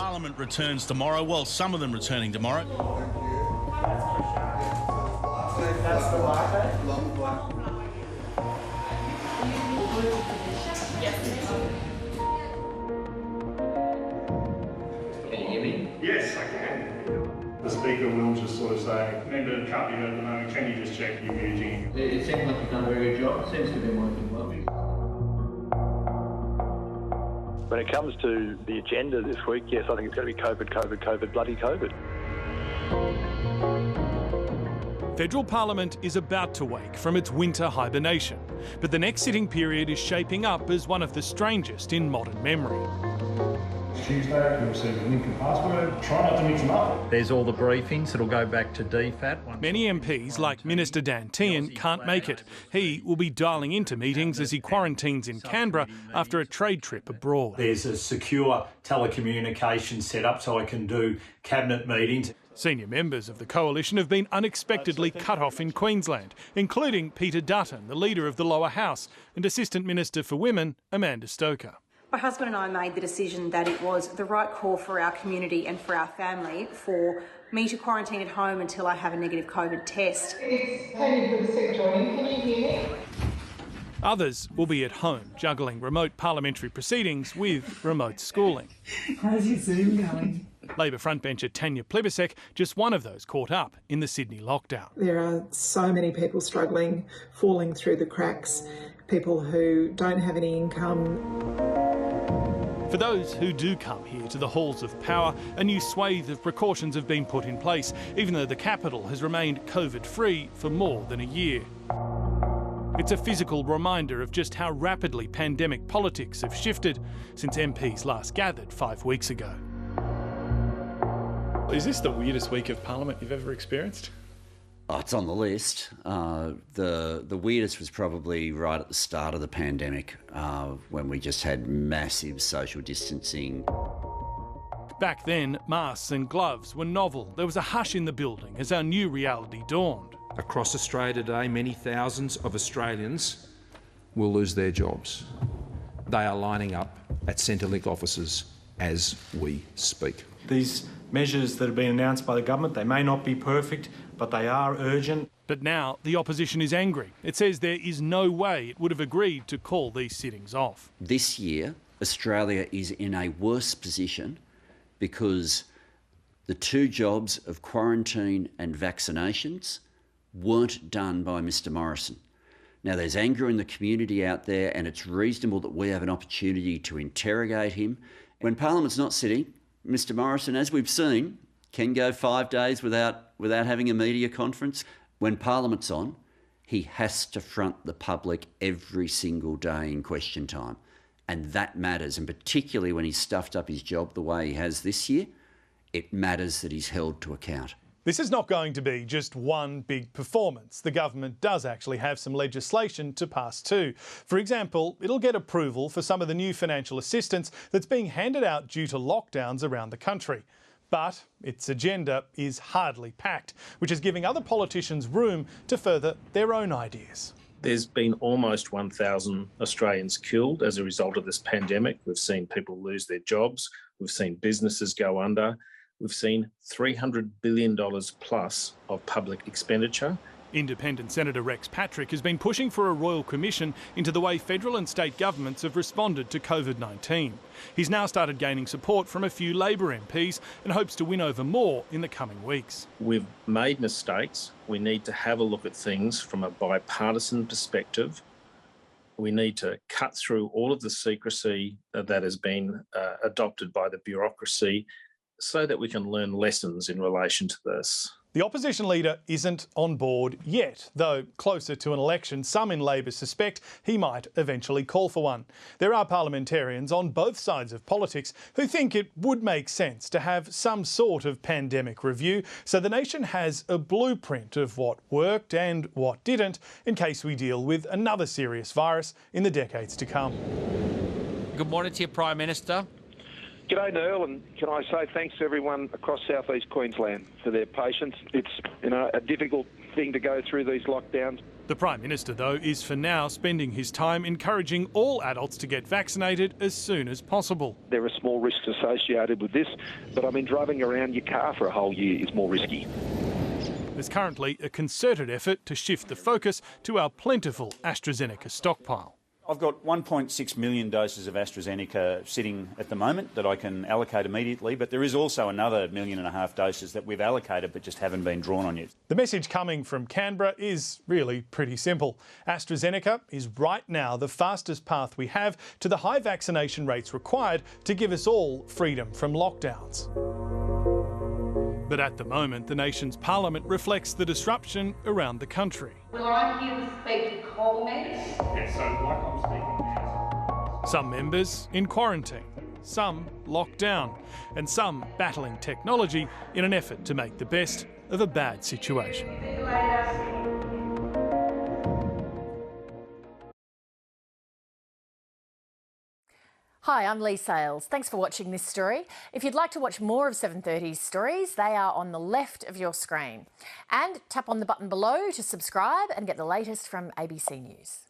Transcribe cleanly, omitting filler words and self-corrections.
Parliament returns tomorrow. Well, some of them returning tomorrow. That's the latte? Can you hear me? Yes, I can. The Speaker will just sort of say, member can't be heard at the moment, can you just check your muting? It seems like you've done a very good job. It seems to have been working well. When it comes to the agenda this week, yes, I think it's going to be COVID, bloody COVID. Federal Parliament is about to wake from its winter hibernation, but the next sitting period is shaping up as one of the strangest in modern memory. Tuesday, you'll receive a link and password. Try not to mix them up. There's all the briefings. It'll go back to DFAT. Many MPs, like Minister Dan Tehan, can't make it. He will be dialing into meetings as he quarantines in Canberra after a trade trip abroad. There's a secure telecommunication set up so I can do cabinet meetings. Senior members of the coalition have been unexpectedly cut off in Queensland, including Peter Dutton, the leader of the lower house, and Assistant Minister for Women, Amanda Stoker. My husband and I made the decision that it was the right call for our community and for our family for me to quarantine at home until I have a negative COVID test. It's Tony for the Secretary. Can you hear me? Others will be at home, juggling remote parliamentary proceedings with remote schooling. How's your Zoom going? Labor frontbencher Tanya Plibersek, just one of those caught up in the Sydney lockdown. There are so many people struggling, falling through the cracks, people who don't have any income. For those who do come here to the halls of power, a new swathe of precautions have been put in place, even though the capital has remained COVID-free for more than a year. It's a physical reminder of just how rapidly pandemic politics have shifted since MPs last gathered 5 weeks ago. Is this the weirdest week of Parliament you've ever experienced? Oh, it's on the list. The weirdest was probably right at the start of the pandemic, when we just had massive social distancing. Back then, masks and gloves were novel. There was a hush in the building as our new reality dawned. Across Australia today, many thousands of Australians will lose their jobs. They are lining up at Centrelink offices as we speak. These measures that have been announced by the government, they may not be perfect, but they are urgent. But now the opposition is angry. It says there is no way it would have agreed to call these sittings off. This year, Australia is in a worse position because the two jobs of quarantine and vaccinations weren't done by Mr Morrison. Now, there's anger in the community out there, and it's reasonable that we have an opportunity to interrogate him. When Parliament's not sitting, Mr Morrison, as we've seen, can go 5 days without having a media conference. When Parliament's on, he has to front the public every single day in question time. And that matters, and particularly when he's stuffed up his job the way he has this year, it matters that he's held to account. This is not going to be just one big performance. The government does actually have some legislation to pass too. For example, it'll get approval for some of the new financial assistance that's being handed out due to lockdowns around the country. But its agenda is hardly packed, which is giving other politicians room to further their own ideas. There's been almost 1,000 Australians killed as a result of this pandemic. We've seen people lose their jobs. We've seen businesses go under. We've seen $300 billion plus of public expenditure. Independent Senator Rex Patrick has been pushing for a royal commission into the way federal and state governments have responded to COVID-19. He's now started gaining support from a few Labor MPs and hopes to win over more in the coming weeks. We've made mistakes. We need to have a look at things from a bipartisan perspective. We need to cut through all of the secrecy that has been adopted by the bureaucracy so that we can learn lessons in relation to this. The opposition leader isn't on board yet, though closer to an election, some in Labor suspect he might eventually call for one. There are parliamentarians on both sides of politics who think it would make sense to have some sort of pandemic review so the nation has a blueprint of what worked and what didn't in case we deal with another serious virus in the decades to come. Good morning to you, Prime Minister. G'day, Neil, and can I say thanks to everyone across southeast Queensland for their patience. It's a difficult thing to go through these lockdowns. The Prime Minister, though, is for now spending his time encouraging all adults to get vaccinated as soon as possible. There are small risks associated with this, but I mean, driving around your car for a whole year is more risky. There's currently a concerted effort to shift the focus to our plentiful AstraZeneca stockpile. I've got 1.6 million doses of AstraZeneca sitting at the moment that I can allocate immediately, but there is also another 1.5 million doses that we've allocated but just haven't been drawn on yet. The message coming from Canberra is really pretty simple. AstraZeneca is right now the fastest path we have to the high vaccination rates required to give us all freedom from lockdowns. But at the moment, the nation's parliament reflects the disruption around the country. Will I hear the Speaker call me? Yes, so like I'm speaking now. Some members in quarantine, some locked down, and some battling technology in an effort to make the best of a bad situation. Hi, I'm Lee Sales. Thanks for watching this story. If you'd like to watch more of 7:30's stories, they are on the left of your screen. And tap on the button below to subscribe and get the latest from ABC News.